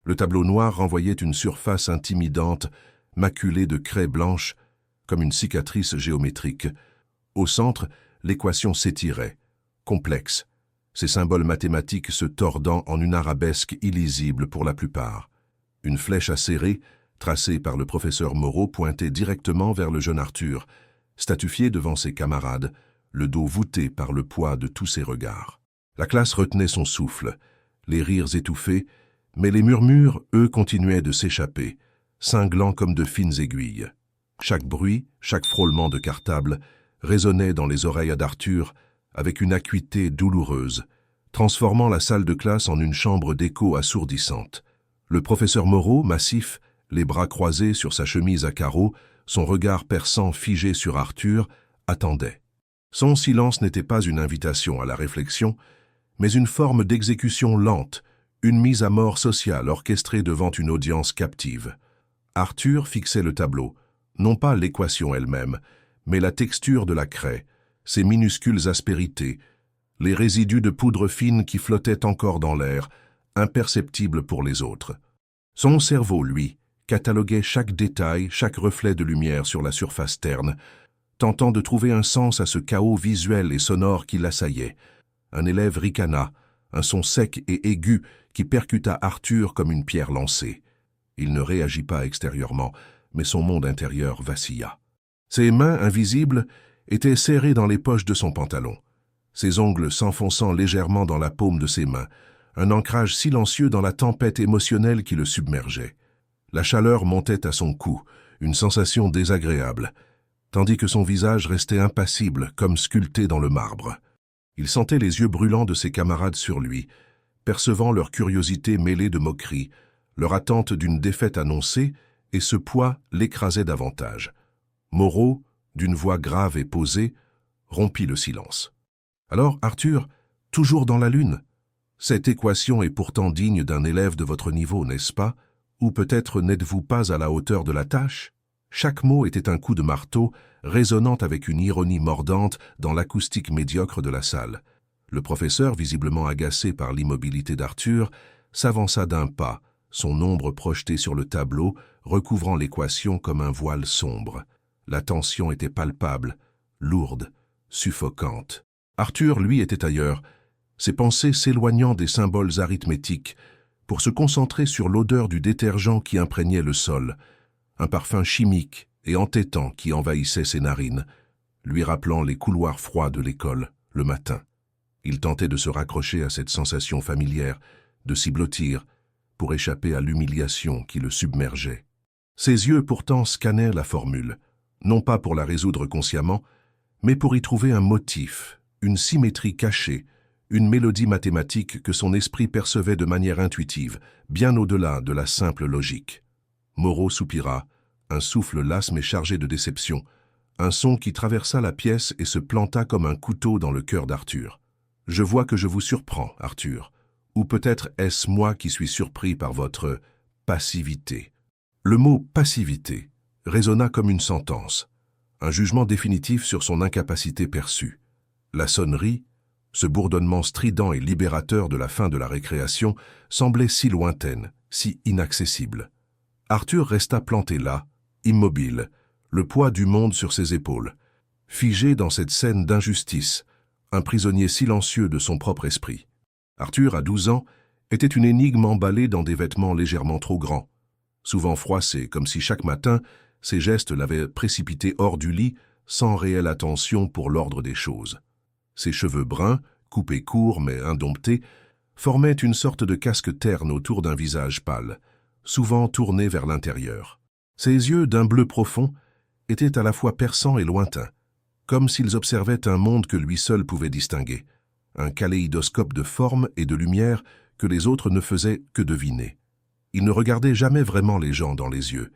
Le tableau noir renvoyait une surface intimidante, maculée de craies blanches, comme une cicatrice géométrique. Au centre, l'équation s'étirait, complexe, ses symboles mathématiques se tordant en une arabesque illisible pour la plupart. Une flèche acérée, tracée par le professeur Moreau, pointait directement vers le jeune Arthur, statufié devant ses camarades, le dos voûté par le poids de tous ses regards. La classe retenait son souffle, les rires étouffés, mais les murmures, eux, continuaient de s'échapper, cinglants comme de fines aiguilles. Chaque bruit, chaque frôlement de cartable résonnait dans les oreilles d'Arthur avec une acuité douloureuse, transformant la salle de classe en une chambre d'écho assourdissante. Le professeur Moreau, massif, les bras croisés sur sa chemise à carreaux, son regard perçant figé sur Arthur, attendait. Son silence n'était pas une invitation à la réflexion, mais une forme d'exécution lente, une mise à mort sociale orchestrée devant une audience captive. Arthur fixait le tableau, non pas l'équation elle-même, mais la texture de la craie, ses minuscules aspérités, les résidus de poudre fine qui flottaient encore dans l'air, imperceptibles pour les autres. Son cerveau, lui, cataloguait chaque détail, chaque reflet de lumière sur la surface terne, tentant de trouver un sens à ce chaos visuel et sonore qui l'assaillait. Un élève ricana, un son sec et aigu qui percuta Arthur comme une pierre lancée. Il ne réagit pas extérieurement, mais son monde intérieur vacilla. Ses mains, invisibles, étaient serrées dans les poches de son pantalon, ses ongles s'enfonçant légèrement dans la paume de ses mains, un ancrage silencieux dans la tempête émotionnelle qui le submergeait. La chaleur montait à son cou, une sensation désagréable, tandis que son visage restait impassible, comme sculpté dans le marbre. Il sentait les yeux brûlants de ses camarades sur lui, percevant leur curiosité mêlée de moquerie, leur attente d'une défaite annoncée, et ce poids l'écrasait davantage. Moreau, d'une voix grave et posée, rompit le silence. « Alors, Arthur, toujours dans la lune? Cette équation est pourtant digne d'un élève de votre niveau, n'est-ce pas? Ou peut-être n'êtes-vous pas à la hauteur de la tâche ?» Chaque mot était un coup de marteau, résonnant avec une ironie mordante dans l'acoustique médiocre de la salle. Le professeur, visiblement agacé par l'immobilité d'Arthur, s'avança d'un pas, son ombre projetée sur le tableau, recouvrant l'équation comme un voile sombre. La tension était palpable, lourde, suffocante. Arthur, lui, était ailleurs, ses pensées s'éloignant des symboles arithmétiques, pour se concentrer sur l'odeur du détergent qui imprégnait le sol, un parfum chimique et entêtant qui envahissait ses narines, lui rappelant les couloirs froids de l'école, le matin. Il tentait de se raccrocher à cette sensation familière, de s'y blottir, pour échapper à l'humiliation qui le submergeait. Ses yeux pourtant scannèrent la formule, non pas pour la résoudre consciemment, mais pour y trouver un motif, une symétrie cachée, une mélodie mathématique que son esprit percevait de manière intuitive, bien au-delà de la simple logique. Moreau soupira, un souffle las mais chargé de déception, un son qui traversa la pièce et se planta comme un couteau dans le cœur d'Arthur. « Je vois que je vous surprends, Arthur. Ou peut-être est-ce moi qui suis surpris par votre passivité. » Le mot « passivité » résonna comme une sentence, un jugement définitif sur son incapacité perçue. La sonnerie, ce bourdonnement strident et libérateur de la fin de la récréation, semblait si lointaine, si inaccessible. Arthur resta planté là, immobile, le poids du monde sur ses épaules, figé dans cette scène d'injustice, un prisonnier silencieux de son propre esprit. Arthur, à 12 ans, était une énigme emballée dans des vêtements légèrement trop grands, souvent froissés, comme si chaque matin, ses gestes l'avaient précipité hors du lit, sans réelle attention pour l'ordre des choses. Ses cheveux bruns, coupés courts mais indomptés, formaient une sorte de casque terne autour d'un visage pâle, souvent tourné vers l'intérieur. Ses yeux, d'un bleu profond, étaient à la fois perçants et lointains, comme s'ils observaient un monde que lui seul pouvait distinguer, un kaléidoscope de formes et de lumière que les autres ne faisaient que deviner. Il ne regardait jamais vraiment les gens dans les yeux,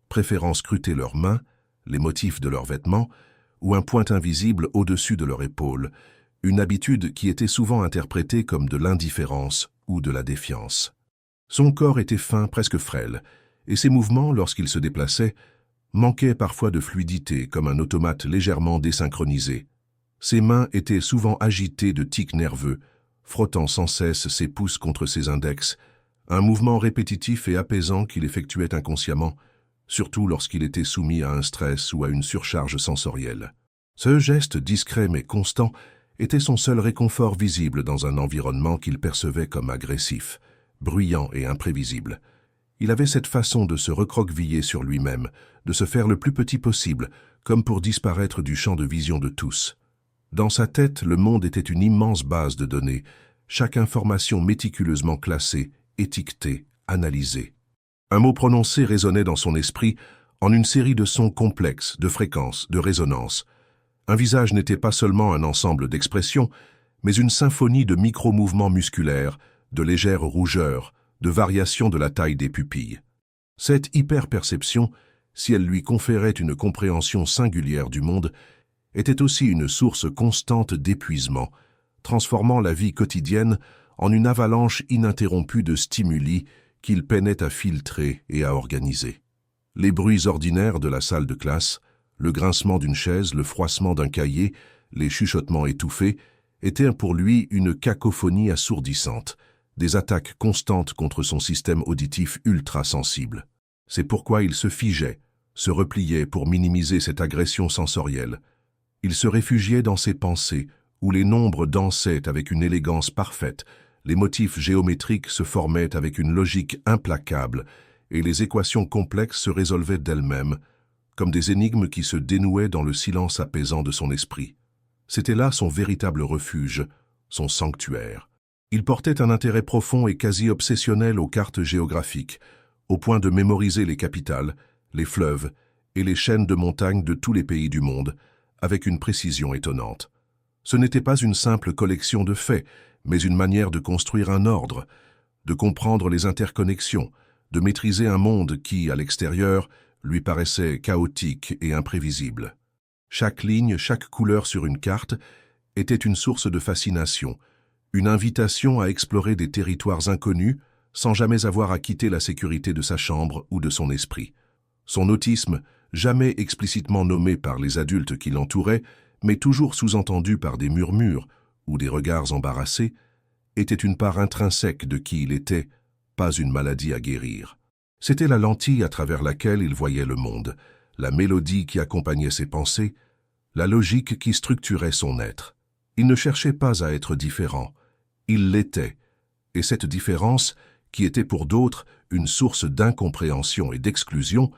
préférant scruter leurs mains, les motifs de leurs vêtements, ou un point invisible au-dessus de leur épaule, une habitude qui était souvent interprétée comme de l'indifférence ou de la défiance. Son corps était fin, presque frêle, et ses mouvements, lorsqu'il se déplaçait, manquaient parfois de fluidité comme un automate légèrement désynchronisé. Ses mains étaient souvent agitées de tics nerveux, frottant sans cesse ses pouces contre ses index, un mouvement répétitif et apaisant qu'il effectuait inconsciemment, surtout lorsqu'il était soumis à un stress ou à une surcharge sensorielle. Ce geste discret mais constant était son seul réconfort visible dans un environnement qu'il percevait comme agressif, bruyant et imprévisible. Il avait cette façon de se recroqueviller sur lui-même, de se faire le plus petit possible, comme pour disparaître du champ de vision de tous. Dans sa tête, le monde était une immense base de données, chaque information méticuleusement classée, étiquetée, analysée. Un mot prononcé résonnait dans son esprit en une série de sons complexes, de fréquences, de résonances. Un visage n'était pas seulement un ensemble d'expressions, mais une symphonie de micro-mouvements musculaires, de légères rougeurs, de variations de la taille des pupilles. Cette hyperperception, si elle lui conférait une compréhension singulière du monde, était aussi une source constante d'épuisement, transformant la vie quotidienne en une avalanche ininterrompue de stimuli qu'il peinait à filtrer et à organiser. Les bruits ordinaires de la salle de classe, le grincement d'une chaise, le froissement d'un cahier, les chuchotements étouffés, étaient pour lui une cacophonie assourdissante, des attaques constantes contre son système auditif ultra-sensible. C'est pourquoi il se figeait, se repliait pour minimiser cette agression sensorielle. Il se réfugiait dans ses pensées, où les nombres dansaient avec une élégance parfaite, les motifs géométriques se formaient avec une logique implacable, et les équations complexes se résolvaient d'elles-mêmes, comme des énigmes qui se dénouaient dans le silence apaisant de son esprit. C'était là son véritable refuge, son sanctuaire. Il portait un intérêt profond et quasi obsessionnel aux cartes géographiques, au point de mémoriser les capitales, les fleuves et les chaînes de montagnes de tous les pays du monde, avec une précision étonnante. Ce n'était pas une simple collection de faits, mais une manière de construire un ordre, de comprendre les interconnexions, de maîtriser un monde qui, à l'extérieur, lui paraissait chaotique et imprévisible. Chaque ligne, chaque couleur sur une carte était une source de fascination, une invitation à explorer des territoires inconnus sans jamais avoir à quitter la sécurité de sa chambre ou de son esprit. Son autisme, jamais explicitement nommé par les adultes qui l'entouraient, mais toujours sous-entendu par des murmures ou des regards embarrassés, était une part intrinsèque de qui il était, pas une maladie à guérir. C'était la lentille à travers laquelle il voyait le monde, la mélodie qui accompagnait ses pensées, la logique qui structurait son être. Il ne cherchait pas à être différent, il l'était, et cette différence, qui était pour d'autres une source d'incompréhension et d'exclusion,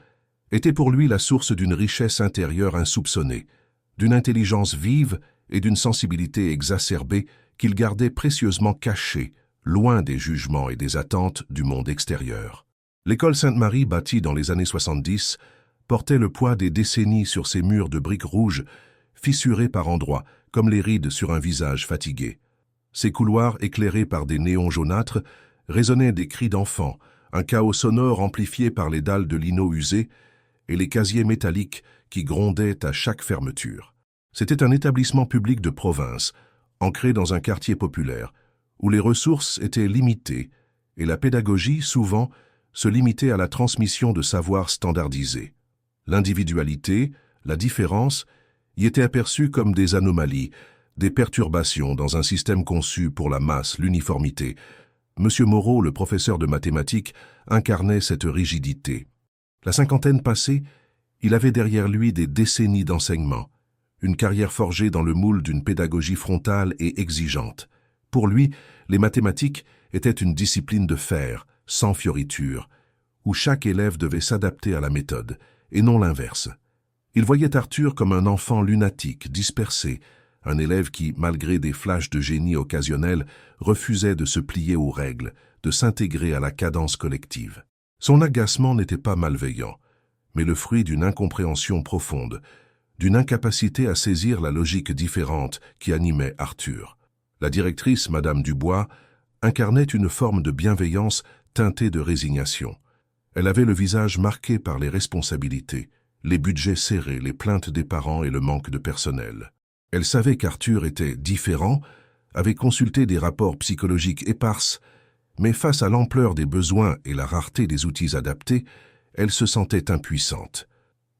était pour lui la source d'une richesse intérieure insoupçonnée, d'une intelligence vive et d'une sensibilité exacerbée qu'il gardait précieusement cachée, loin des jugements et des attentes du monde extérieur. L'école Sainte-Marie, bâtie dans les années 70, portait le poids des décennies sur ses murs de briques rouges, fissurés par endroits, comme les rides sur un visage fatigué. Ses couloirs, éclairés par des néons jaunâtres, résonnaient des cris d'enfants, un chaos sonore amplifié par les dalles de lino usées et les casiers métalliques qui grondaient à chaque fermeture. C'était un établissement public de province, ancré dans un quartier populaire, où les ressources étaient limitées et la pédagogie, souvent, se limitait à la transmission de savoirs standardisés. L'individualité, la différence, y étaient aperçues comme des anomalies, des perturbations dans un système conçu pour la masse, l'uniformité. Monsieur Moreau, le professeur de mathématiques, incarnait cette rigidité. La cinquantaine passée, il avait derrière lui des décennies d'enseignement, une carrière forgée dans le moule d'une pédagogie frontale et exigeante. Pour lui, les mathématiques étaient une discipline de fer, sans fioriture, où chaque élève devait s'adapter à la méthode, et non l'inverse. Il voyait Arthur comme un enfant lunatique, dispersé, un élève qui, malgré des flashs de génie occasionnels, refusait de se plier aux règles, de s'intégrer à la cadence collective. Son agacement n'était pas malveillant, mais le fruit d'une incompréhension profonde, d'une incapacité à saisir la logique différente qui animait Arthur. La directrice, Madame Dubois, incarnait une forme de bienveillance teintée de résignation. Elle avait le visage marqué par les responsabilités, les budgets serrés, les plaintes des parents et le manque de personnel. Elle savait qu'Arthur était différent, avait consulté des rapports psychologiques éparses, mais face à l'ampleur des besoins et la rareté des outils adaptés, elle se sentait impuissante.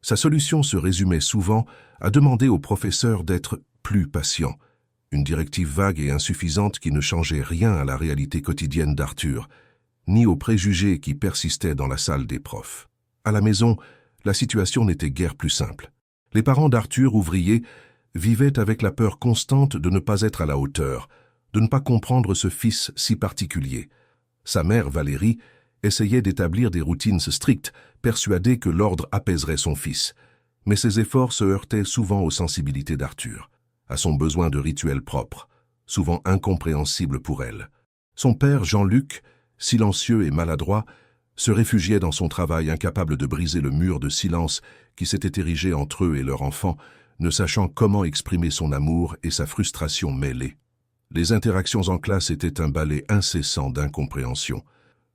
Sa solution se résumait souvent à demander au professeur d'être plus patient, une directive vague et insuffisante qui ne changeait rien à la réalité quotidienne d'Arthur, ni aux préjugés qui persistaient dans la salle des profs. À la maison, la situation n'était guère plus simple. Les parents d'Arthur, ouvriers, vivaient avec la peur constante de ne pas être à la hauteur, de ne pas comprendre ce fils si particulier. Sa mère, Valérie, essayait d'établir des routines strictes, persuadée que l'ordre apaiserait son fils. Mais ses efforts se heurtaient souvent aux sensibilités d'Arthur, à son besoin de rituels propres, souvent incompréhensibles pour elle. Son père, Jean-Luc, silencieux et maladroit, se réfugiait dans son travail, incapable de briser le mur de silence qui s'était érigé entre eux et leur enfant, ne sachant comment exprimer son amour et sa frustration mêlée. Les interactions en classe étaient un balai incessant d'incompréhension.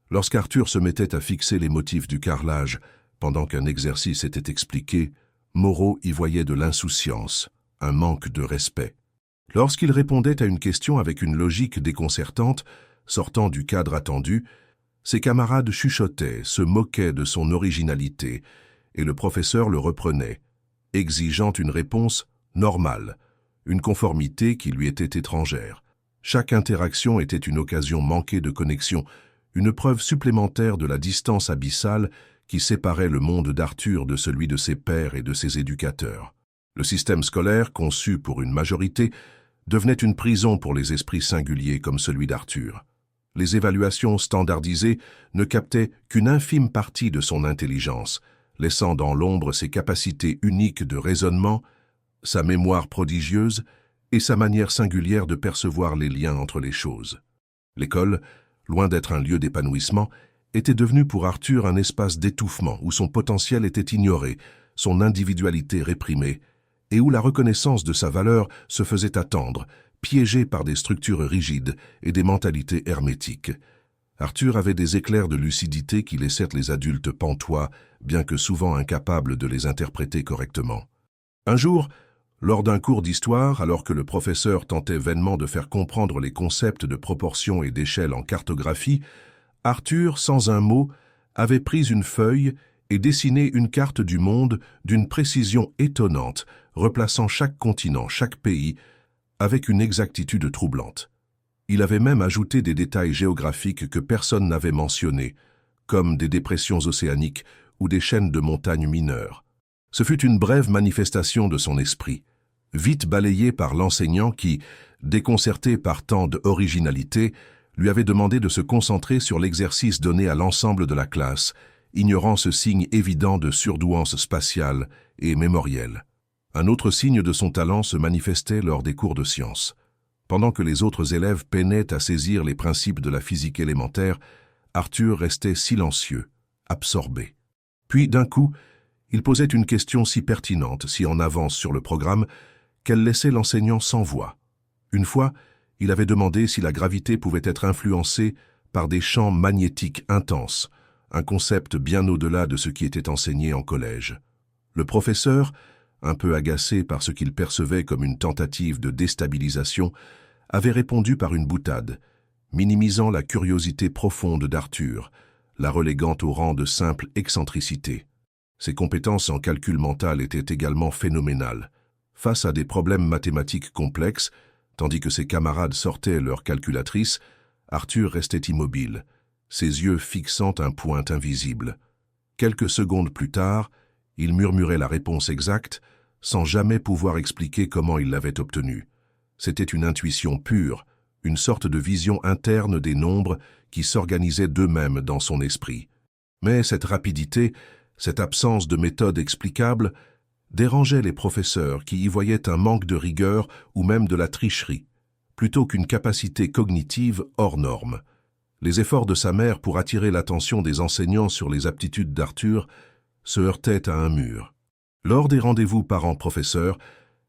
Lorsqu'Arthur se mettait à fixer les motifs du carrelage, pendant qu'un exercice était expliqué, Moreau y voyait de l'insouciance, un manque de respect. Lorsqu'il répondait à une question avec une logique déconcertante, sortant du cadre attendu, ses camarades chuchotaient, se moquaient de son originalité, et le professeur le reprenait, exigeant une réponse normale, une conformité qui lui était étrangère. Chaque interaction était une occasion manquée de connexion, une preuve supplémentaire de la distance abyssale qui séparait le monde d'Arthur de celui de ses pairs et de ses éducateurs. Le système scolaire, conçu pour une majorité, devenait une prison pour les esprits singuliers comme celui d'Arthur. Les évaluations standardisées ne captaient qu'une infime partie de son intelligence, laissant dans l'ombre ses capacités uniques de raisonnement, sa mémoire prodigieuse et sa manière singulière de percevoir les liens entre les choses. L'école, loin d'être un lieu d'épanouissement, était devenue pour Arthur un espace d'étouffement où son potentiel était ignoré, son individualité réprimée, et où la reconnaissance de sa valeur se faisait attendre, piégé par des structures rigides et des mentalités hermétiques. Arthur avait des éclairs de lucidité qui laissèrent les adultes pantois, bien que souvent incapables de les interpréter correctement. Un jour, lors d'un cours d'histoire, alors que le professeur tentait vainement de faire comprendre les concepts de proportion et d'échelle en cartographie, Arthur, sans un mot, avait pris une feuille et dessiné une carte du monde d'une précision étonnante, replaçant chaque continent, chaque pays, avec une exactitude troublante. Il avait même ajouté des détails géographiques que personne n'avait mentionnés, comme des dépressions océaniques ou des chaînes de montagnes mineures. Ce fut une brève manifestation de son esprit, vite balayée par l'enseignant qui, déconcerté par tant d'originalité, lui avait demandé de se concentrer sur l'exercice donné à l'ensemble de la classe, ignorant ce signe évident de surdouance spatiale et mémorielle. Un autre signe de son talent se manifestait lors des cours de sciences. Pendant que les autres élèves peinaient à saisir les principes de la physique élémentaire, Arthur restait silencieux, absorbé. Puis, d'un coup, il posait une question si pertinente, si en avance sur le programme, qu'elle laissait l'enseignant sans voix. Une fois, il avait demandé si la gravité pouvait être influencée par des champs magnétiques intenses, un concept bien au-delà de ce qui était enseigné en collège. Le professeur, un peu agacé par ce qu'il percevait comme une tentative de déstabilisation, avait répondu par une boutade, minimisant la curiosité profonde d'Arthur, la reléguant au rang de simple excentricité. Ses compétences en calcul mental étaient également phénoménales. Face à des problèmes mathématiques complexes, tandis que ses camarades sortaient leurs calculatrices, Arthur restait immobile, ses yeux fixant un point invisible. Quelques secondes plus tard, il murmurait la réponse exacte, sans jamais pouvoir expliquer comment il l'avait obtenue. C'était une intuition pure, une sorte de vision interne des nombres qui s'organisaient d'eux-mêmes dans son esprit. Mais cette rapidité, cette absence de méthode explicable, dérangeait les professeurs qui y voyaient un manque de rigueur ou même de la tricherie, plutôt qu'une capacité cognitive hors norme. Les efforts de sa mère pour attirer l'attention des enseignants sur les aptitudes d'Arthur se heurtaient à un mur. Lors des rendez-vous parents-professeurs,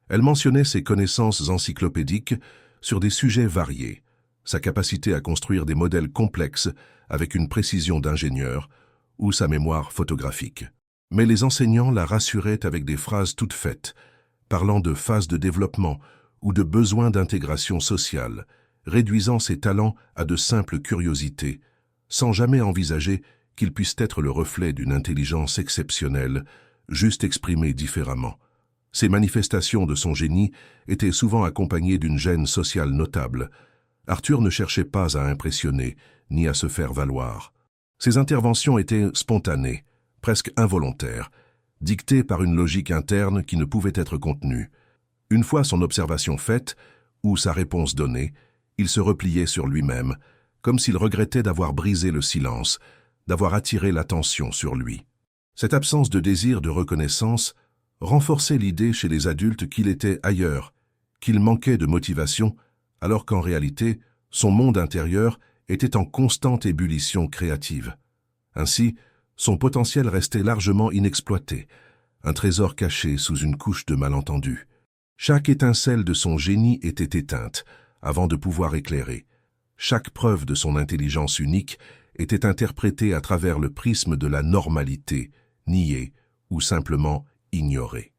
elle mentionnait ses connaissances encyclopédiques sur des sujets variés, sa capacité à construire des modèles complexes avec une précision d'ingénieur ou sa mémoire photographique. Mais les enseignants la rassuraient avec des phrases toutes faites, parlant de phase de développement ou de besoin d'intégration sociale, réduisant ses talents à de simples curiosités, sans jamais envisager qu'ils puissent être le reflet d'une intelligence exceptionnelle, juste exprimée différemment. Ces manifestations de son génie étaient souvent accompagnées d'une gêne sociale notable, Arthur ne cherchait pas à impressionner, ni à se faire valoir. Ses interventions étaient spontanées, presque involontaires, dictées par une logique interne qui ne pouvait être contenue. Une fois son observation faite, ou sa réponse donnée, il se repliait sur lui-même, comme s'il regrettait d'avoir brisé le silence, d'avoir attiré l'attention sur lui. Cette absence de désir de reconnaissance renforçait l'idée chez les adultes qu'il était ailleurs, qu'il manquait de motivation, alors qu'en réalité, son monde intérieur était en constante ébullition créative. Ainsi, son potentiel restait largement inexploité, un trésor caché sous une couche de malentendus. Chaque étincelle de son génie était éteinte avant de pouvoir éclairer. Chaque preuve de son intelligence unique était interprétée à travers le prisme de la normalité, niée ou simplement ignorée.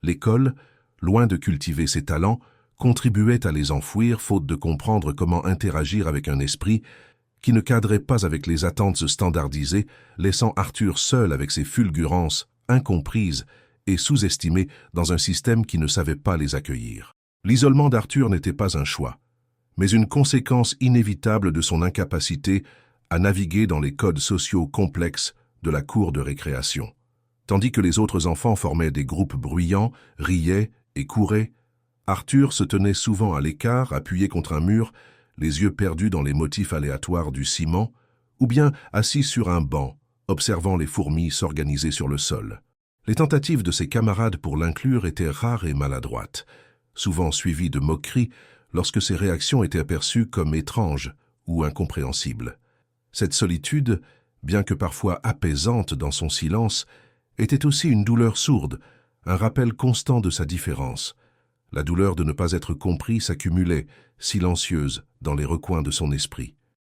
L'école, loin de cultiver ses talents, contribuait à les enfouir faute de comprendre comment interagir avec un esprit qui ne cadrait pas avec les attentes standardisées, laissant Arthur seul avec ses fulgurances incomprises et sous-estimées dans un système qui ne savait pas les accueillir. L'isolement d'Arthur n'était pas un choix, mais une conséquence inévitable de son incapacité à naviguer dans les codes sociaux complexes de la cour de récréation. Tandis que les autres enfants formaient des groupes bruyants, riaient et couraient, Arthur se tenait souvent à l'écart, appuyé contre un mur, les yeux perdus dans les motifs aléatoires du ciment, ou bien assis sur un banc, observant les fourmis s'organiser sur le sol. Les tentatives de ses camarades pour l'inclure étaient rares et maladroites, souvent suivies de moqueries lorsque ses réactions étaient aperçues comme étranges ou incompréhensibles. Cette solitude, bien que parfois apaisante dans son silence, était aussi une douleur sourde, un rappel constant de sa différence. La douleur de ne pas être compris s'accumulait, silencieuse, dans les recoins de son esprit.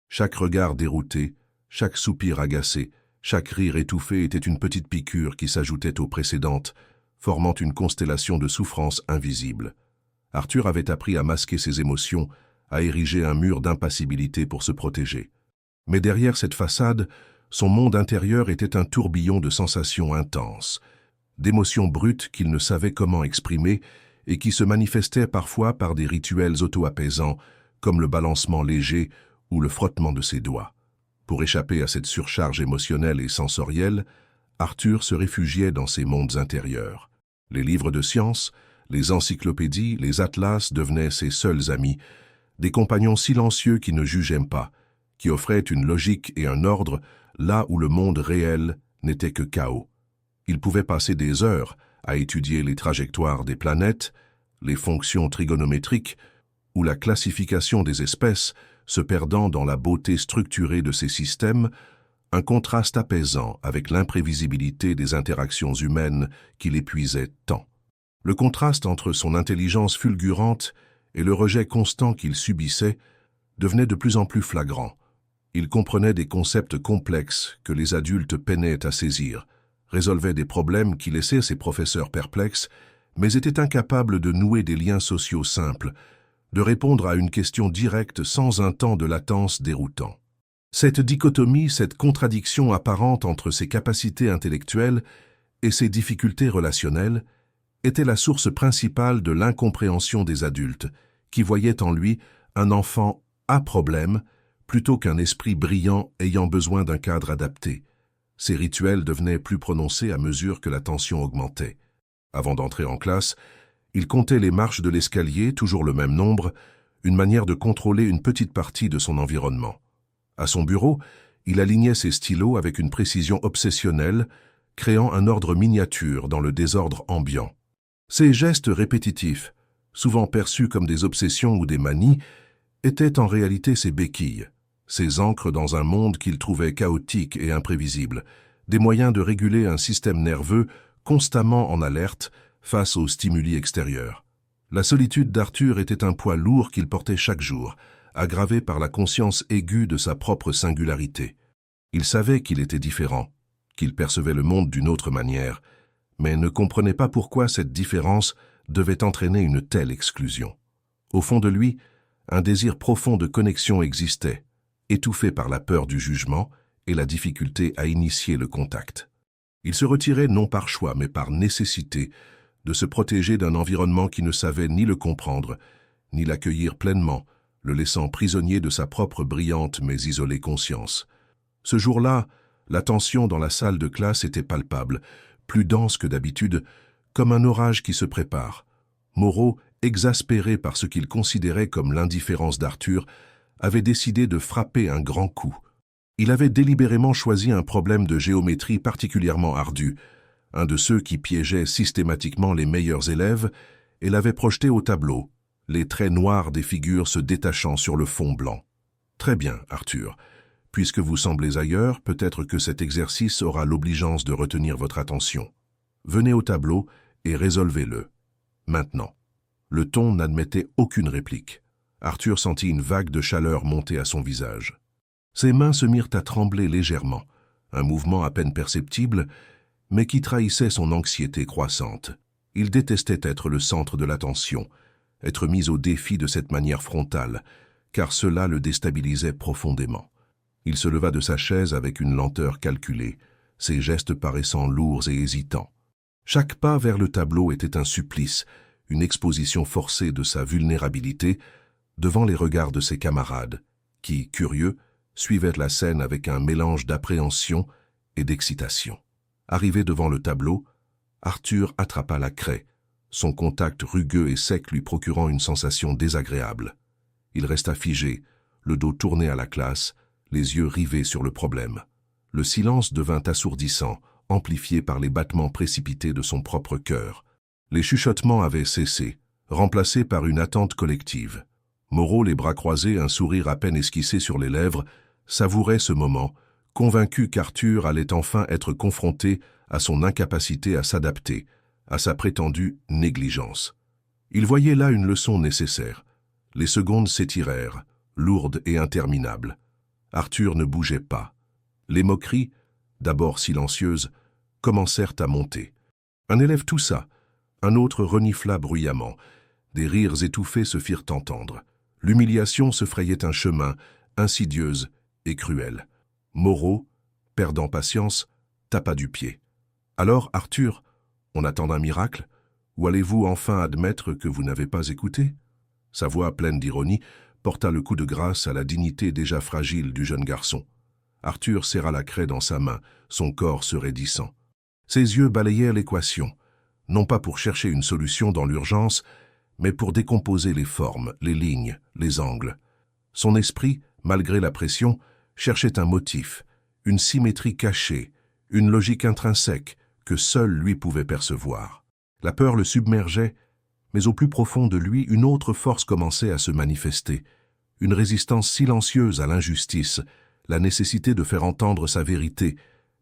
Chaque regard dérouté, chaque soupir agacé, chaque rire étouffé était une petite piqûre qui s'ajoutait aux précédentes, formant une constellation de souffrances invisibles. Arthur avait appris à masquer ses émotions, à ériger un mur d'impassibilité pour se protéger. Mais derrière cette façade, son monde intérieur était un tourbillon de sensations intenses, d'émotions brutes qu'il ne savait comment exprimer et qui se manifestaient parfois par des rituels auto-apaisants, comme le balancement léger ou le frottement de ses doigts. Pour échapper à cette surcharge émotionnelle et sensorielle, Arthur se réfugiait dans ses mondes intérieurs. Les livres de science, les encyclopédies, les atlas devenaient ses seuls amis, des compagnons silencieux qui ne jugeaient pas, qui offraient une logique et un ordre là où le monde réel n'était que chaos. Il pouvait passer des heures à étudier les trajectoires des planètes, les fonctions trigonométriques ou la classification des espèces, se perdant dans la beauté structurée de ces systèmes, un contraste apaisant avec l'imprévisibilité des interactions humaines qui l'épuisait tant. Le contraste entre son intelligence fulgurante et le rejet constant qu'il subissait devenait de plus en plus flagrant. Il comprenait des concepts complexes que les adultes peinaient à saisir, résolvait des problèmes qui laissaient ses professeurs perplexes, mais était incapable de nouer des liens sociaux simples, de répondre à une question directe sans un temps de latence déroutant. Cette dichotomie, cette contradiction apparente entre ses capacités intellectuelles et ses difficultés relationnelles, était la source principale de l'incompréhension des adultes, qui voyaient en lui un enfant à problème plutôt qu'un esprit brillant ayant besoin d'un cadre adapté. Ces rituels devenaient plus prononcés à mesure que la tension augmentait. Avant d'entrer en classe, il comptait les marches de l'escalier, toujours le même nombre, une manière de contrôler une petite partie de son environnement. À son bureau, il alignait ses stylos avec une précision obsessionnelle, créant un ordre miniature dans le désordre ambiant. Ces gestes répétitifs, souvent perçus comme des obsessions ou des manies, étaient en réalité ses béquilles, ses ancres dans un monde qu'il trouvait chaotique et imprévisible, des moyens de réguler un système nerveux constamment en alerte face aux stimuli extérieurs. La solitude d'Arthur était un poids lourd qu'il portait chaque jour, aggravé par la conscience aiguë de sa propre singularité. Il savait qu'il était différent, qu'il percevait le monde d'une autre manière, mais ne comprenait pas pourquoi cette différence devait entraîner une telle exclusion. Au fond de lui, un désir profond de connexion existait, étouffé par la peur du jugement et la difficulté à initier le contact. Il se retirait non par choix mais par nécessité de se protéger d'un environnement qui ne savait ni le comprendre, ni l'accueillir pleinement, le laissant prisonnier de sa propre brillante mais isolée conscience. Ce jour-là, la tension dans la salle de classe était palpable, plus dense que d'habitude, comme un orage qui se prépare. Moreau, exaspéré par ce qu'il considérait comme l'indifférence d'Arthur, avait décidé de frapper un grand coup. Il avait délibérément choisi un problème de géométrie particulièrement ardu, un de ceux qui piégeaient systématiquement les meilleurs élèves, et l'avait projeté au tableau, les traits noirs des figures se détachant sur le fond blanc. « Très bien, Arthur. Puisque vous semblez ailleurs, peut-être que cet exercice aura l'obligeance de retenir votre attention. Venez au tableau et résolvez-le. Maintenant. » Le ton n'admettait aucune réplique. Arthur sentit une vague de chaleur monter à son visage. Ses mains se mirent à trembler légèrement, un mouvement à peine perceptible, mais qui trahissait son anxiété croissante. Il détestait être le centre de l'attention, être mis au défi de cette manière frontale, car cela le déstabilisait profondément. Il se leva de sa chaise avec une lenteur calculée, ses gestes paraissant lourds et hésitants. Chaque pas vers le tableau était un supplice, une exposition forcée de sa vulnérabilité devant les regards de ses camarades, qui, curieux, suivaient la scène avec un mélange d'appréhension et d'excitation. Arrivé devant le tableau, Arthur attrapa la craie, son contact rugueux et sec lui procurant une sensation désagréable. Il resta figé, le dos tourné à la classe, les yeux rivés sur le problème. Le silence devint assourdissant, amplifié par les battements précipités de son propre cœur. Les chuchotements avaient cessé, remplacés par une attente collective. Moreau, les bras croisés, un sourire à peine esquissé sur les lèvres, savourait ce moment, convaincu qu'Arthur allait enfin être confronté à son incapacité à s'adapter, à sa prétendue négligence. Il voyait là une leçon nécessaire. Les secondes s'étirèrent, lourdes et interminables. Arthur ne bougeait pas. Les moqueries, d'abord silencieuses, commencèrent à monter. Un élève toussa, un autre renifla bruyamment. Des rires étouffés se firent entendre. L'humiliation se frayait un chemin, insidieuse et cruelle. Moreau, perdant patience, tapa du pied. « Alors, Arthur, on attend un miracle? Ou allez-vous enfin admettre que vous n'avez pas écouté ?» Sa voix, pleine d'ironie, porta le coup de grâce à la dignité déjà fragile du jeune garçon. Arthur serra la craie dans sa main, son corps se raidissant. Ses yeux balayèrent l'équation, non pas pour chercher une solution dans l'urgence, mais pour décomposer les formes, les lignes, les angles. Son esprit, malgré la pression, cherchait un motif, une symétrie cachée, une logique intrinsèque que seul lui pouvait percevoir. La peur le submergeait, mais au plus profond de lui, une autre force commençait à se manifester, une résistance silencieuse à l'injustice, la nécessité de faire entendre sa vérité,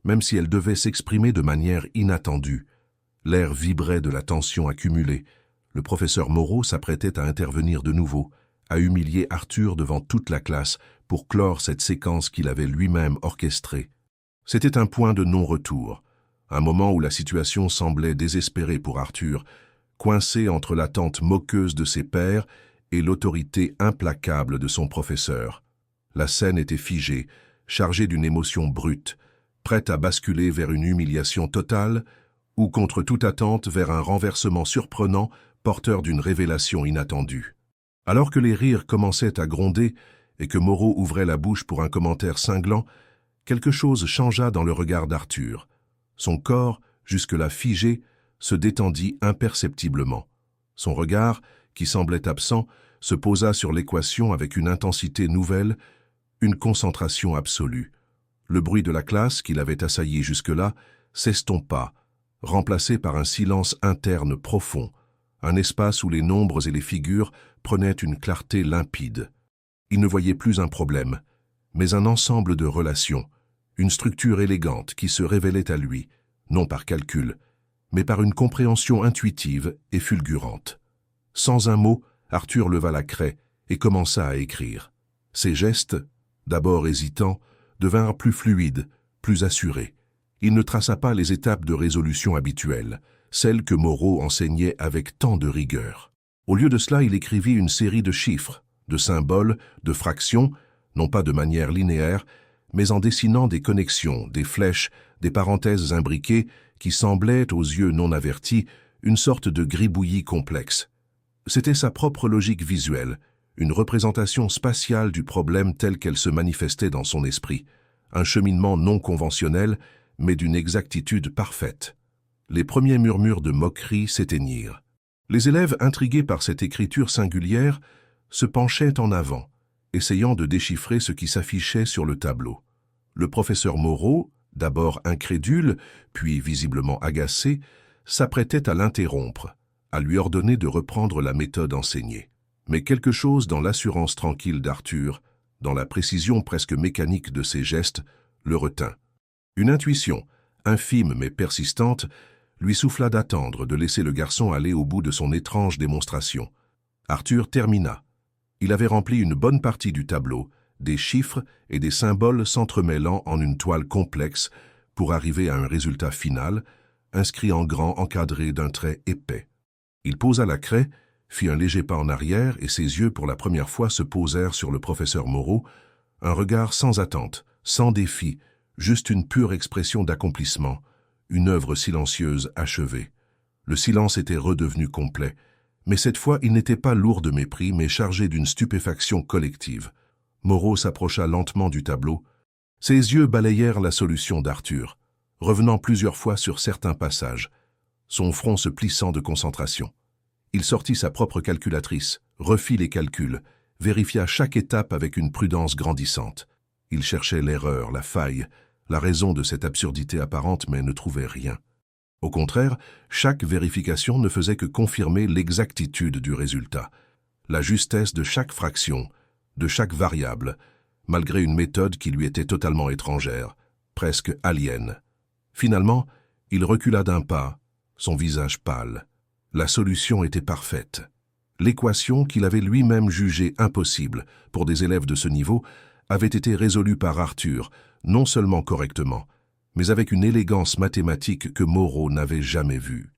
même si elle devait s'exprimer de manière inattendue. L'air vibrait de la tension accumulée. Le professeur Moreau s'apprêtait à intervenir de nouveau, à humilier Arthur devant toute la classe pour clore cette séquence qu'il avait lui-même orchestrée. C'était un point de non-retour, un moment où la situation semblait désespérée pour Arthur, coincé entre l'attente moqueuse de ses pairs et l'autorité implacable de son professeur. La scène était figée, chargée d'une émotion brute, prête à basculer vers une humiliation totale ou contre toute attente vers un renversement surprenant porteur d'une révélation inattendue. Alors que les rires commençaient à gronder et que Moreau ouvrait la bouche pour un commentaire cinglant, quelque chose changea dans le regard d'Arthur. Son corps, jusque-là figé, se détendit imperceptiblement. Son regard, qui semblait absent, se posa sur l'équation avec une intensité nouvelle, une concentration absolue. Le bruit de la classe, qui l'avait assailli jusque-là, s'estompa, remplacé par un silence interne profond, un espace où les nombres et les figures prenaient une clarté limpide. Il ne voyait plus un problème, mais un ensemble de relations, une structure élégante qui se révélait à lui, non par calcul, mais par une compréhension intuitive et fulgurante. Sans un mot, Arthur leva la craie et commença à écrire. Ses gestes, d'abord hésitants, devinrent plus fluides, plus assurés. Il ne traça pas les étapes de résolution habituelles, celles que Moreau enseignait avec tant de rigueur. Au lieu de cela, il écrivit une série de chiffres, de symboles, de fractions, non pas de manière linéaire, mais en dessinant des connexions, des flèches, des parenthèses imbriquées qui semblaient, aux yeux non avertis, une sorte de gribouillis complexe. C'était sa propre logique visuelle, une représentation spatiale du problème tel qu'elle se manifestait dans son esprit, un cheminement non conventionnel, mais d'une exactitude parfaite. Les premiers murmures de moquerie s'éteignirent. Les élèves, intrigués par cette écriture singulière, se penchaient en avant, essayant de déchiffrer ce qui s'affichait sur le tableau. Le professeur Moreau, d'abord incrédule, puis visiblement agacé, s'apprêtait à l'interrompre, à lui ordonner de reprendre la méthode enseignée. Mais quelque chose dans l'assurance tranquille d'Arthur, dans la précision presque mécanique de ses gestes, le retint. Une intuition, infime mais persistante, lui souffla d'attendre, de laisser le garçon aller au bout de son étrange démonstration. Arthur termina. Il avait rempli une bonne partie du tableau, des chiffres et des symboles s'entremêlant en une toile complexe pour arriver à un résultat final, inscrit en grand encadré d'un trait épais. Il posa la craie, fit un léger pas en arrière et ses yeux pour la première fois se posèrent sur le professeur Moreau, un regard sans attente, sans défi, juste une pure expression d'accomplissement, une œuvre silencieuse achevée. Le silence était redevenu complet, mais cette fois il n'était pas lourd de mépris mais chargé d'une stupéfaction collective. Moreau s'approcha lentement du tableau. Ses yeux balayèrent la solution d'Arthur, revenant plusieurs fois sur certains passages, son front se plissant de concentration. Il sortit sa propre calculatrice, refit les calculs, vérifia chaque étape avec une prudence grandissante. Il cherchait l'erreur, la faille, la raison de cette absurdité apparente mais ne trouvait rien. Au contraire, chaque vérification ne faisait que confirmer l'exactitude du résultat, la justesse de chaque fraction, de chaque variable, malgré une méthode qui lui était totalement étrangère, presque alien. Finalement, il recula d'un pas, son visage pâle. La solution était parfaite. L'équation qu'il avait lui-même jugée impossible pour des élèves de ce niveau avait été résolue par Arthur, non seulement correctement, mais avec une élégance mathématique que Moreau n'avait jamais vue.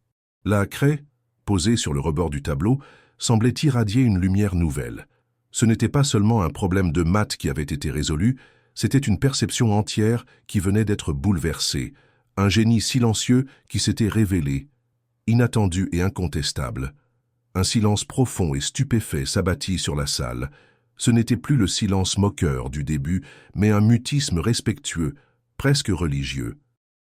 La craie, posée sur le rebord du tableau, semblait irradier une lumière nouvelle. Ce n'était pas seulement un problème de maths qui avait été résolu, c'était une perception entière qui venait d'être bouleversée, un génie silencieux qui s'était révélé, inattendu et incontestable. Un silence profond et stupéfait s'abattit sur la salle. Ce n'était plus le silence moqueur du début, mais un mutisme respectueux, presque religieux.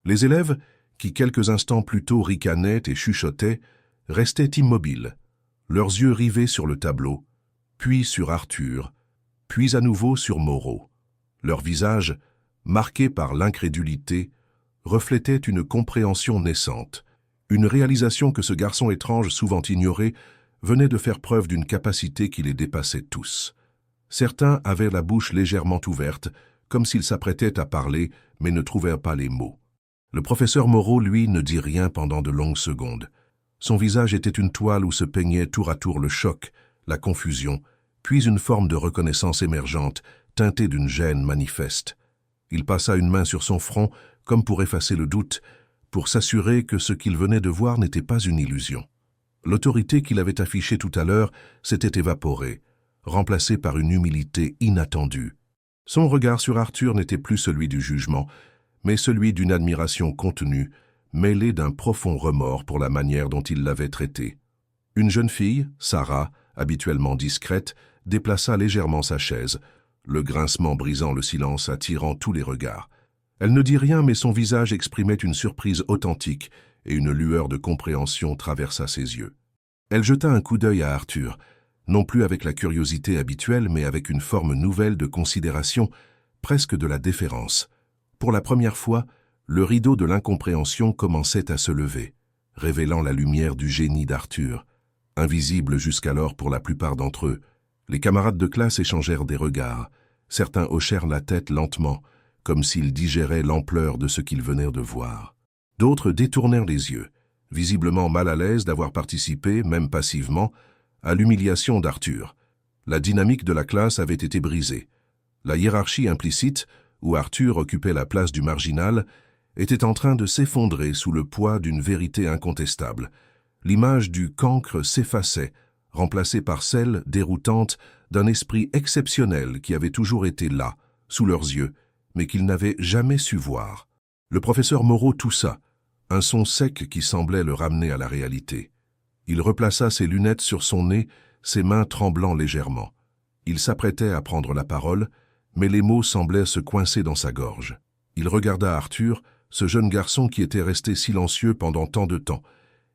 Les élèves, qui quelques instants plus tôt ricanaient et chuchotaient, restaient immobiles, leurs yeux rivés sur le tableau, puis sur Arthur, puis à nouveau sur Moreau. Leurs visages, marqués par l'incrédulité, reflétaient une compréhension naissante, une réalisation que ce garçon étrange souvent ignoré venait de faire preuve d'une capacité qui les dépassait tous. Certains avaient la bouche légèrement ouverte, comme s'ils s'apprêtaient à parler, mais ne trouvèrent pas les mots. Le professeur Moreau, lui, ne dit rien pendant de longues secondes. Son visage était une toile où se peignaient tour à tour le choc, la confusion, puis une forme de reconnaissance émergente, teintée d'une gêne manifeste. Il passa une main sur son front, comme pour effacer le doute, pour s'assurer que ce qu'il venait de voir n'était pas une illusion. L'autorité qu'il avait affichée tout à l'heure s'était évaporée, remplacée par une humilité inattendue. Son regard sur Arthur n'était plus celui du jugement, mais celui d'une admiration contenue, mêlée d'un profond remords pour la manière dont il l'avait traité. Une jeune fille, Sarah, habituellement discrète, déplaça légèrement sa chaise, le grincement brisant le silence, attirant tous les regards. Elle ne dit rien, mais son visage exprimait une surprise authentique et une lueur de compréhension traversa ses yeux. Elle jeta un coup d'œil à Arthur, non plus avec la curiosité habituelle, mais avec une forme nouvelle de considération, presque de la déférence. Pour la première fois, le rideau de l'incompréhension commençait à se lever, révélant la lumière du génie d'Arthur. Invisible jusqu'alors pour la plupart d'entre eux, les camarades de classe échangèrent des regards. Certains hochèrent la tête lentement, comme s'ils digéraient l'ampleur de ce qu'ils venaient de voir. D'autres détournèrent les yeux, visiblement mal à l'aise d'avoir participé, même passivement, à l'humiliation d'Arthur. La dynamique de la classe avait été brisée. La hiérarchie implicite, où Arthur occupait la place du marginal, était en train de s'effondrer sous le poids d'une vérité incontestable. L'image du cancre s'effaçait, remplacée par celle, déroutante, d'un esprit exceptionnel qui avait toujours été là, sous leurs yeux, mais qu'ils n'avaient jamais su voir. Le professeur Moreau toussa, un son sec qui semblait le ramener à la réalité. Il replaça ses lunettes sur son nez, ses mains tremblant légèrement. Il s'apprêtait à prendre la parole, mais les mots semblaient se coincer dans sa gorge. Il regarda Arthur, ce jeune garçon qui était resté silencieux pendant tant de temps,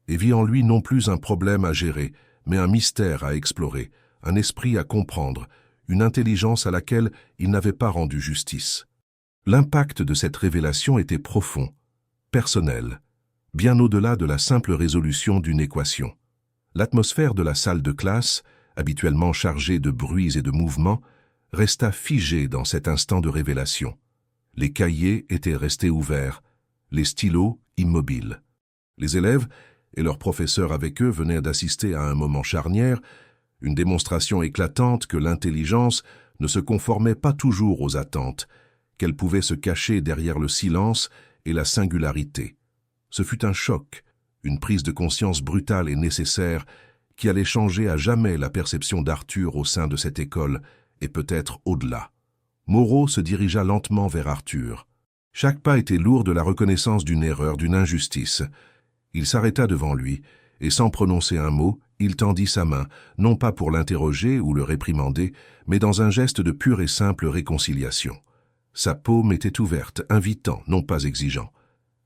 et vit en lui non plus un problème à gérer, mais un mystère à explorer, un esprit à comprendre, une intelligence à laquelle il n'avait pas rendu justice. L'impact de cette révélation était profond, personnel, bien au-delà de la simple résolution d'une équation. L'atmosphère de la salle de classe, habituellement chargée de bruits et de mouvements, resta figée dans cet instant de révélation. Les cahiers étaient restés ouverts, les stylos immobiles. Les élèves et leurs professeurs avec eux venaient d'assister à un moment charnière, une démonstration éclatante que l'intelligence ne se conformait pas toujours aux attentes, qu'elle pouvait se cacher derrière le silence et la singularité. Ce fut un choc, une prise de conscience brutale et nécessaire qui allait changer à jamais la perception d'Arthur au sein de cette école et peut-être au-delà. Moreau se dirigea lentement vers Arthur. Chaque pas était lourd de la reconnaissance d'une erreur, d'une injustice. Il s'arrêta devant lui, et sans prononcer un mot, il tendit sa main, non pas pour l'interroger ou le réprimander, mais dans un geste de pure et simple réconciliation. Sa paume était ouverte, invitant, non pas exigeant.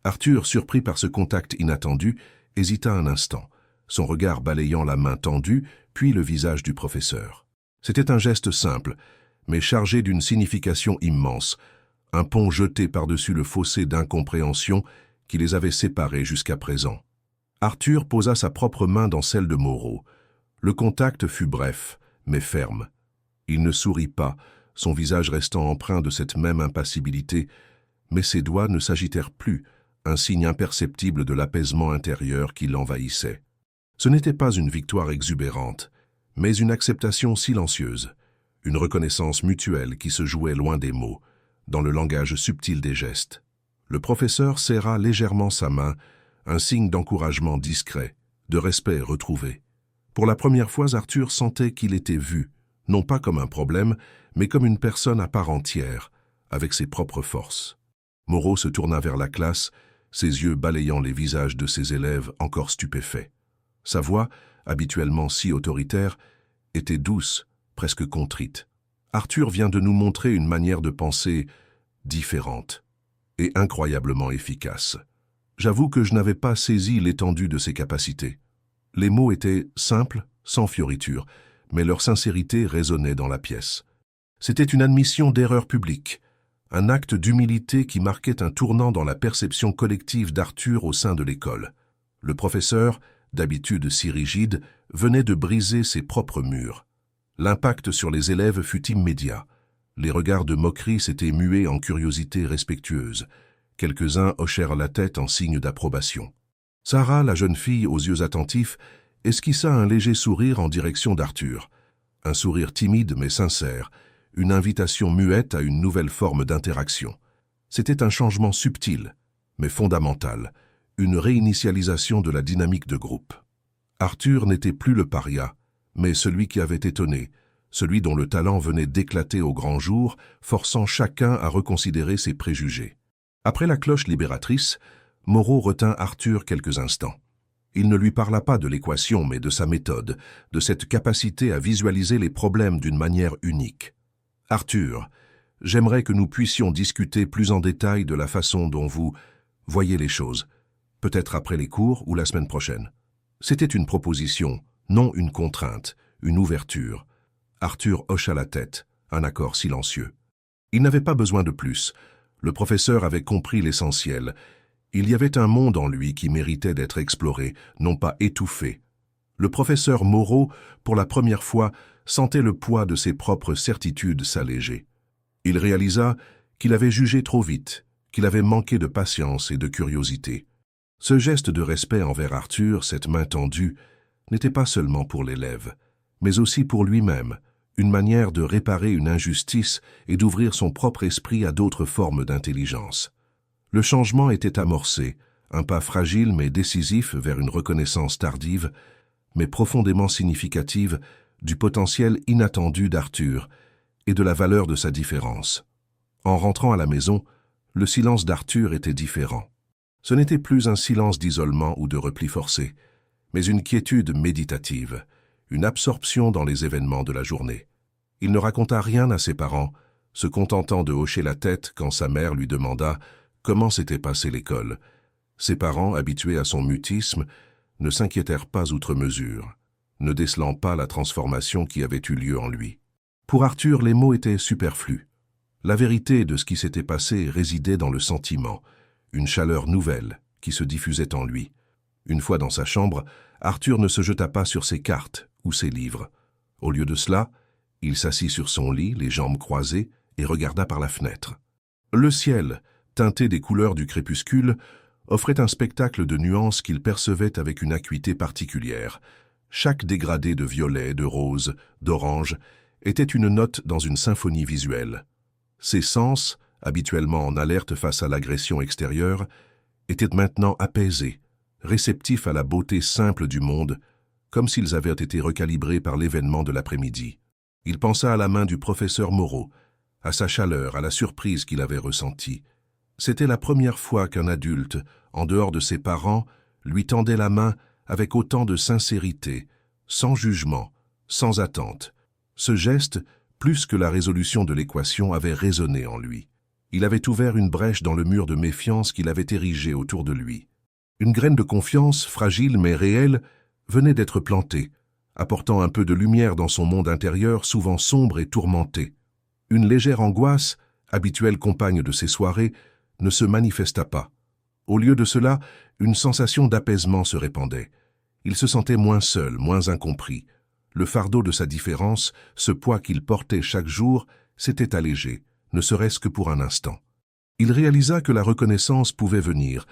Arthur, surpris par ce contact inattendu, hésita un instant, son regard balayant la main tendue, puis le visage du professeur. C'était un geste simple, mais chargé d'une signification immense, un pont jeté par-dessus le fossé d'incompréhension qui les avait séparés jusqu'à présent. Arthur posa sa propre main dans celle de Moreau. Le contact fut bref, mais ferme. Il ne sourit pas, son visage restant empreint de cette même impassibilité, mais ses doigts ne s'agitèrent plus, un signe imperceptible de l'apaisement intérieur qui l'envahissait. Ce n'était pas une victoire exubérante, mais une acceptation silencieuse, une reconnaissance mutuelle qui se jouait loin des mots, dans le langage subtil des gestes. Le professeur serra légèrement sa main, un signe d'encouragement discret, de respect retrouvé. Pour la première fois, Arthur sentait qu'il était vu, non pas comme un problème, mais comme une personne à part entière, avec ses propres forces. Moreau se tourna vers la classe, ses yeux balayant les visages de ses élèves encore stupéfaits. Sa voix, habituellement si autoritaire, était douce, presque contrite. Arthur vient de nous montrer une manière de penser différente et incroyablement efficace. J'avoue que je n'avais pas saisi l'étendue de ses capacités. Les mots étaient simples, sans fioriture, mais leur sincérité résonnait dans la pièce. C'était une admission d'erreur publique, un acte d'humilité qui marquait un tournant dans la perception collective d'Arthur au sein de l'école. Le professeur, d'habitude si rigide, venait de briser ses propres murs. L'impact sur les élèves fut immédiat. Les regards de moquerie s'étaient mués en curiosité respectueuse. Quelques-uns hochèrent la tête en signe d'approbation. Sarah, la jeune fille aux yeux attentifs, esquissa un léger sourire en direction d'Arthur. Un sourire timide mais sincère, une invitation muette à une nouvelle forme d'interaction. C'était un changement subtil, mais fondamental, une réinitialisation de la dynamique de groupe. Arthur n'était plus le paria, mais celui qui avait étonné, celui dont le talent venait d'éclater au grand jour, forçant chacun à reconsidérer ses préjugés. Après la cloche libératrice, Moreau retint Arthur quelques instants. Il ne lui parla pas de l'équation, mais de sa méthode, de cette capacité à visualiser les problèmes d'une manière unique. « Arthur, j'aimerais que nous puissions discuter plus en détail de la façon dont vous voyez les choses, peut-être après les cours ou la semaine prochaine. » C'était une proposition, non une contrainte, une ouverture. Arthur hocha la tête, un accord silencieux. Il n'avait pas besoin de plus. Le professeur avait compris l'essentiel. Il y avait un monde en lui qui méritait d'être exploré, non pas étouffé. Le professeur Moreau, pour la première fois, sentait le poids de ses propres certitudes s'alléger. Il réalisa qu'il avait jugé trop vite, qu'il avait manqué de patience et de curiosité. Ce geste de respect envers Arthur, cette main tendue, n'était pas seulement pour l'élève, mais aussi pour lui-même, une manière de réparer une injustice et d'ouvrir son propre esprit à d'autres formes d'intelligence. Le changement était amorcé, un pas fragile mais décisif vers une reconnaissance tardive, mais profondément significative du potentiel inattendu d'Arthur et de la valeur de sa différence. En rentrant à la maison, le silence d'Arthur était différent. Ce n'était plus un silence d'isolement ou de repli forcé, mais une quiétude méditative, une absorption dans les événements de la journée. Il ne raconta rien à ses parents, se contentant de hocher la tête quand sa mère lui demanda comment s'était passée l'école. Ses parents, habitués à son mutisme, ne s'inquiétèrent pas outre mesure, ne décelant pas la transformation qui avait eu lieu en lui. Pour Arthur, les mots étaient superflus. La vérité de ce qui s'était passé résidait dans le sentiment, une chaleur nouvelle qui se diffusait en lui. Une fois dans sa chambre, Arthur ne se jeta pas sur ses cartes ou ses livres. Au lieu de cela, il s'assit sur son lit, les jambes croisées, et regarda par la fenêtre. Le ciel, teinté des couleurs du crépuscule, offrait un spectacle de nuances qu'il percevait avec une acuité particulière. Chaque dégradé de violet, de rose, d'orange, était une note dans une symphonie visuelle. Ses sens, habituellement en alerte face à l'agression extérieure, étaient maintenant apaisés, réceptifs à la beauté simple du monde, comme s'ils avaient été recalibrés par l'événement de l'après-midi. Il pensa à la main du professeur Moreau, à sa chaleur, à la surprise qu'il avait ressentie. C'était la première fois qu'un adulte, en dehors de ses parents, lui tendait la main avec autant de sincérité, sans jugement, sans attente. Ce geste, plus que la résolution de l'équation, avait résonné en lui. Il avait ouvert une brèche dans le mur de méfiance qu'il avait érigé autour de lui. Une graine de confiance, fragile mais réelle, venait d'être plantée, apportant un peu de lumière dans son monde intérieur souvent sombre et tourmenté. Une légère angoisse, habituelle compagne de ses soirées, ne se manifesta pas. Au lieu de cela, une sensation d'apaisement se répandait. Il se sentait moins seul, moins incompris. Le fardeau de sa différence, ce poids qu'il portait chaque jour, s'était allégé, ne serait-ce que pour un instant. Il réalisa que la reconnaissance pouvait venir,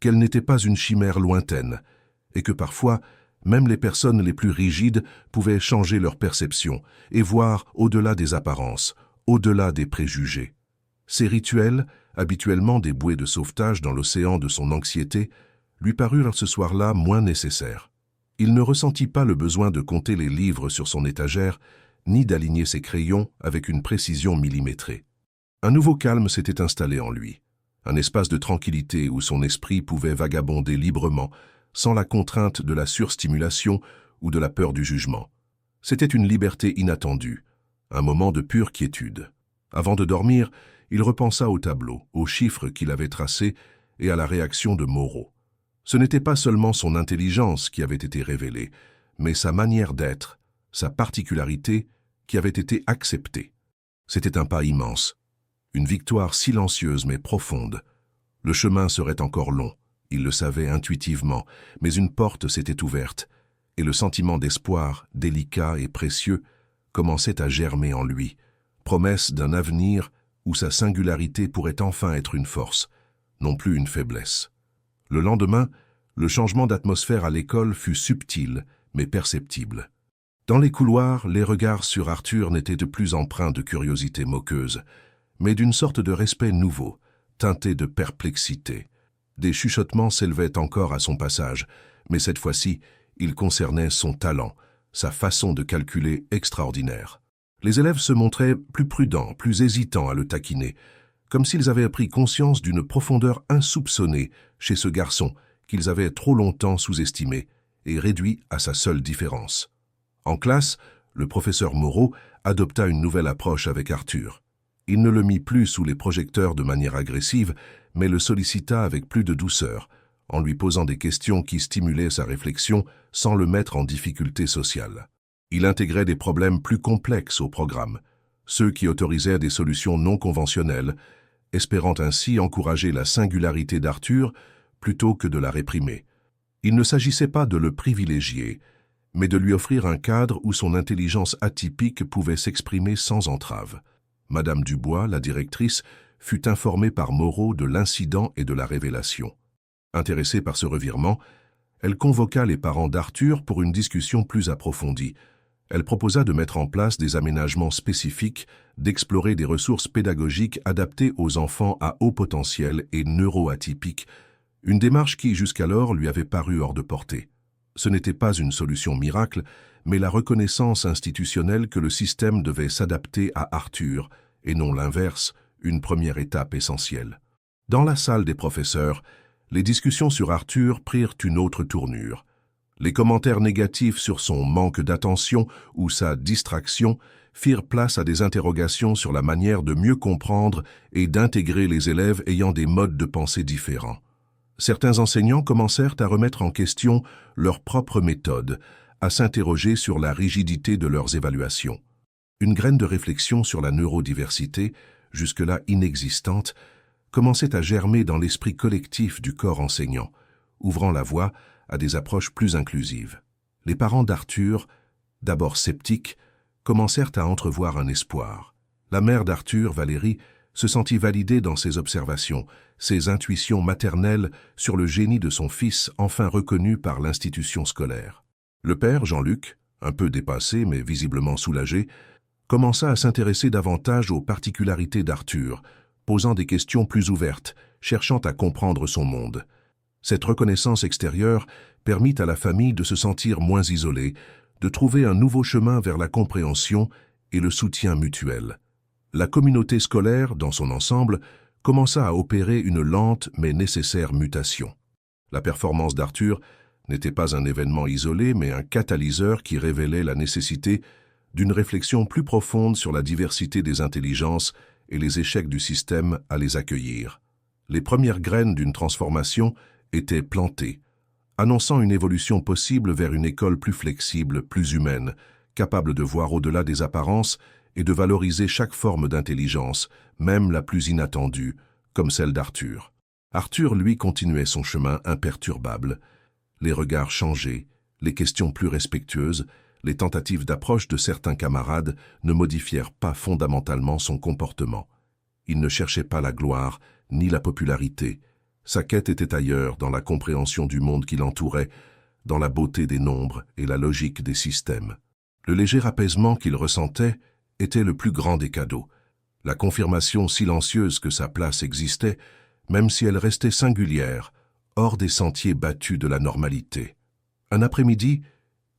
qu'elle n'était pas une chimère lointaine, et que parfois, même les personnes les plus rigides pouvaient changer leur perception et voir au-delà des apparences, au-delà des préjugés. Ces rituels, habituellement des bouées de sauvetage dans l'océan de son anxiété, lui parurent ce soir-là moins nécessaires. Il ne ressentit pas le besoin de compter les livres sur son étagère, ni d'aligner ses crayons avec une précision millimétrée. Un nouveau calme s'était installé en lui, un espace de tranquillité où son esprit pouvait vagabonder librement, sans la contrainte de la surstimulation ou de la peur du jugement. C'était une liberté inattendue, un moment de pure quiétude. Avant de dormir, il repensa au tableau, aux chiffres qu'il avait tracés et à la réaction de Moreau. Ce n'était pas seulement son intelligence qui avait été révélée, mais sa manière d'être, sa particularité qui avait été acceptée. C'était un pas immense, une victoire silencieuse mais profonde. Le chemin serait encore long, il le savait intuitivement, mais une porte s'était ouverte, et le sentiment d'espoir, délicat et précieux, commençait à germer en lui, promesse d'un avenir où sa singularité pourrait enfin être une force, non plus une faiblesse. Le lendemain, le changement d'atmosphère à l'école fut subtil, mais perceptible. Dans les couloirs, les regards sur Arthur n'étaient de plus empreints de curiosité moqueuse, mais d'une sorte de respect nouveau, teinté de perplexité. Des chuchotements s'élevaient encore à son passage, mais cette fois-ci, ils concernaient son talent, sa façon de calculer extraordinaire. Les élèves se montraient plus prudents, plus hésitants à le taquiner, comme s'ils avaient pris conscience d'une profondeur insoupçonnée chez ce garçon qu'ils avaient trop longtemps sous-estimé et réduit à sa seule différence. En classe, le professeur Moreau adopta une nouvelle approche avec Arthur. Il ne le mit plus sous les projecteurs de manière agressive, mais le sollicita avec plus de douceur, en lui posant des questions qui stimulaient sa réflexion sans le mettre en difficulté sociale. Il intégrait des problèmes plus complexes au programme, ceux qui autorisaient des solutions non conventionnelles, espérant ainsi encourager la singularité d'Arthur plutôt que de la réprimer. Il ne s'agissait pas de le privilégier, mais de lui offrir un cadre où son intelligence atypique pouvait s'exprimer sans entrave. Madame Dubois, la directrice, fut informée par Moreau de l'incident et de la révélation. Intéressée par ce revirement, elle convoqua les parents d'Arthur pour une discussion plus approfondie. Elle proposa de mettre en place des aménagements spécifiques, d'explorer des ressources pédagogiques adaptées aux enfants à haut potentiel et neuroatypiques, une démarche qui jusqu'alors lui avait paru hors de portée. Ce n'était pas une solution miracle, mais la reconnaissance institutionnelle que le système devait s'adapter à Arthur, et non l'inverse, une première étape essentielle. Dans la salle des professeurs, les discussions sur Arthur prirent une autre tournure. Les commentaires négatifs sur son manque d'attention ou sa distraction firent place à des interrogations sur la manière de mieux comprendre et d'intégrer les élèves ayant des modes de pensée différents. Certains enseignants commencèrent à remettre en question leurs propres méthodes, à s'interroger sur la rigidité de leurs évaluations. Une graine de réflexion sur la neurodiversité, jusque-là inexistante, commençait à germer dans l'esprit collectif du corps enseignant, ouvrant la voie à des approches plus inclusives. Les parents d'Arthur, d'abord sceptiques, commencèrent à entrevoir un espoir. La mère d'Arthur, Valérie, se sentit validée dans ses observations, ses intuitions maternelles sur le génie de son fils enfin reconnu par l'institution scolaire. Le père, Jean-Luc, un peu dépassé mais visiblement soulagé, commença à s'intéresser davantage aux particularités d'Arthur, posant des questions plus ouvertes, cherchant à comprendre son monde. Cette reconnaissance extérieure permit à la famille de se sentir moins isolée, de trouver un nouveau chemin vers la compréhension et le soutien mutuel. La communauté scolaire, dans son ensemble, commença à opérer une lente mais nécessaire mutation. La performance d'Arthur n'était pas un événement isolé, mais un catalyseur qui révélait la nécessité d'une réflexion plus profonde sur la diversité des intelligences et les échecs du système à les accueillir. Les premières graines d'une transformation étaient plantées, annonçant une évolution possible vers une école plus flexible, plus humaine, capable de voir au-delà des apparences et de valoriser chaque forme d'intelligence, même la plus inattendue, comme celle d'Arthur. Arthur, lui, continuait son chemin imperturbable. Les regards changés, les questions plus respectueuses, les tentatives d'approche de certains camarades ne modifièrent pas fondamentalement son comportement. Il ne cherchait pas la gloire ni la popularité. Sa quête était ailleurs, dans la compréhension du monde qui l'entourait, dans la beauté des nombres et la logique des systèmes. Le léger apaisement qu'il ressentait était le plus grand des cadeaux. La confirmation silencieuse que sa place existait, même si elle restait singulière, hors des sentiers battus de la normalité. Un après-midi,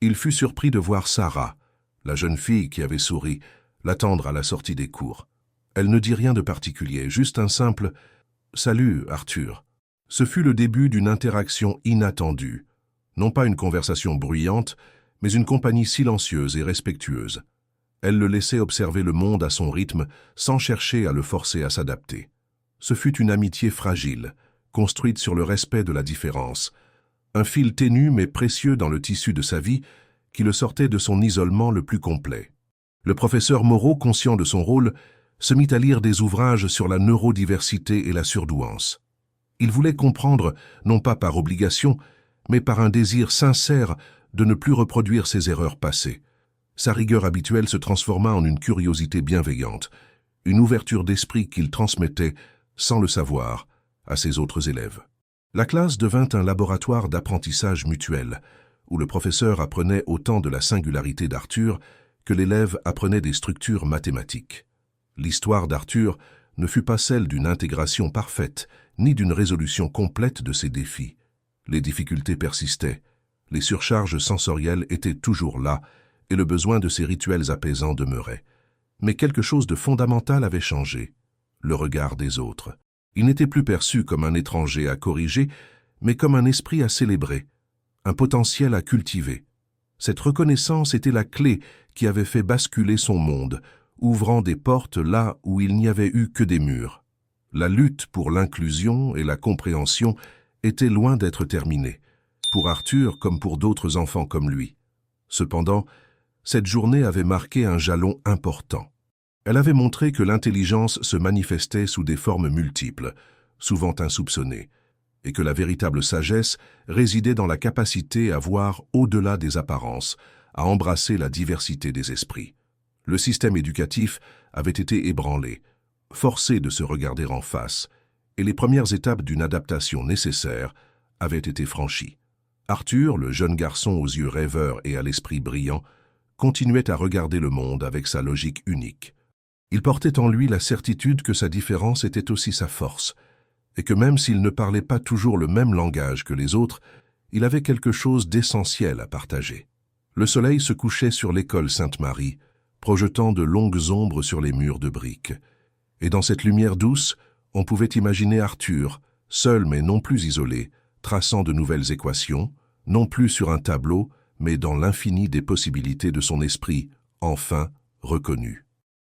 il fut surpris de voir Sarah, la jeune fille qui avait souri, l'attendre à la sortie des cours. Elle ne dit rien de particulier, juste un simple « Salut, Arthur ». Ce fut le début d'une interaction inattendue, non pas une conversation bruyante, mais une compagnie silencieuse et respectueuse. Elle le laissait observer le monde à son rythme, sans chercher à le forcer à s'adapter. Ce fut une amitié fragile, construite sur le respect de la différence, un fil ténu mais précieux dans le tissu de sa vie qui le sortait de son isolement le plus complet. Le professeur Moreau, conscient de son rôle, se mit à lire des ouvrages sur la neurodiversité et la surdouance. Il voulait comprendre, non pas par obligation, mais par un désir sincère de ne plus reproduire ses erreurs passées. Sa rigueur habituelle se transforma en une curiosité bienveillante, une ouverture d'esprit qu'il transmettait, sans le savoir, à ses autres élèves. La classe devint un laboratoire d'apprentissage mutuel, où le professeur apprenait autant de la singularité d'Arthur que l'élève apprenait des structures mathématiques. L'histoire d'Arthur ne fut pas celle d'une intégration parfaite, ni d'une résolution complète de ses défis. Les difficultés persistaient, les surcharges sensorielles étaient toujours là, et le besoin de ces rituels apaisants demeurait. Mais quelque chose de fondamental avait changé, le regard des autres. Il n'était plus perçu comme un étranger à corriger, mais comme un esprit à célébrer, un potentiel à cultiver. Cette reconnaissance était la clé qui avait fait basculer son monde, ouvrant des portes là où il n'y avait eu que des murs. La lutte pour l'inclusion et la compréhension était loin d'être terminée, pour Arthur comme pour d'autres enfants comme lui. Cependant, cette journée avait marqué un jalon important. Elle avait montré que l'intelligence se manifestait sous des formes multiples, souvent insoupçonnées, et que la véritable sagesse résidait dans la capacité à voir au-delà des apparences, à embrasser la diversité des esprits. Le système éducatif avait été ébranlé, forcé de se regarder en face, et les premières étapes d'une adaptation nécessaire avaient été franchies. Arthur, le jeune garçon aux yeux rêveurs et à l'esprit brillant, continuait à regarder le monde avec sa logique unique. Il portait en lui la certitude que sa différence était aussi sa force, et que même s'il ne parlait pas toujours le même langage que les autres, il avait quelque chose d'essentiel à partager. Le soleil se couchait sur l'école Sainte-Marie, projetant de longues ombres sur les murs de briques. Et dans cette lumière douce, on pouvait imaginer Arthur, seul mais non plus isolé, traçant de nouvelles équations, non plus sur un tableau, mais dans l'infini des possibilités de son esprit, enfin reconnu.